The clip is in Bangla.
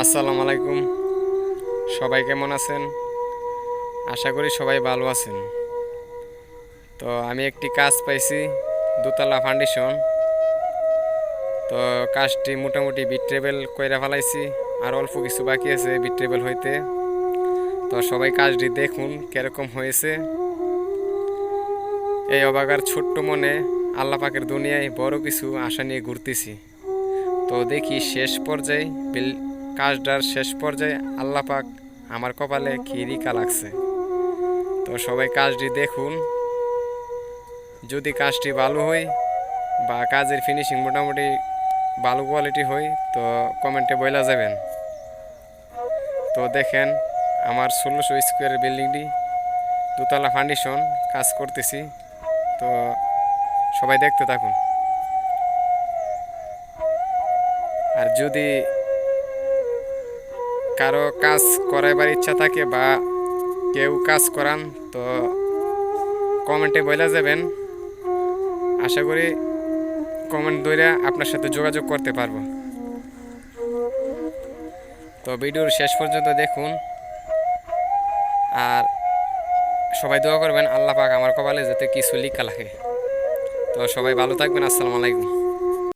আসসালামু আলাইকুম। সবাই কেমন আছেন? আশা করি সবাই ভালো আছেন। তো আমি একটি কাজ পাইছি, দোতলা ফাউন্ডেশন। তো কাজটি মোটামুটি বিট্রেবেল কইরা ফেলাইছি, আর অল্প কিছু বাকি আছে বিট্রেবেল হইতে। তো সবাই কাজটি দেখুন কিরকম হয়েছে। এই অবাগার ছোট্ট মনে আল্লাহ পাকের দুনিয়ায় বড় কিছু আশা নিয়ে ঘুরতেছি। তো দেখি শেষ পর্যায়ে কাজটার শেষ পর্যায়ে আল্লাহ পাক আমার কপালে কি রিকা লাগছে। তো সবাই কাজটি দেখুন। যদি কাজটি ভালো হয় বা কাজের ফিনিশিং মোটামুটি ভালো কোয়ালিটি হয় তো কমেন্টে বইলা যাবেন। তো দেখেন আমার 1600 স্কোয়ারের বিল্ডিংটি দোতলা ফাউন্ডেশন কাজ করতেছি। তো সবাই দেখতে থাকুন। আর যদি কারো কাজ করাইবার ইচ্ছা থাকে বা কেউ কাজ করান তো কমেন্টে বইলা যাবেন। আশা করি কমেন্ট ধরে আপনার সাথে যোগাযোগ করতে পারবো। তো ভিডিওর শেষ পর্যন্ত দেখুন, আর সবাই দোয়া করবেন আল্লাহ পাক আমার কপালে যাতে কিছু লিখা লাগে। তো সবাই ভালো থাকবেন। আসসালামু আলাইকুম।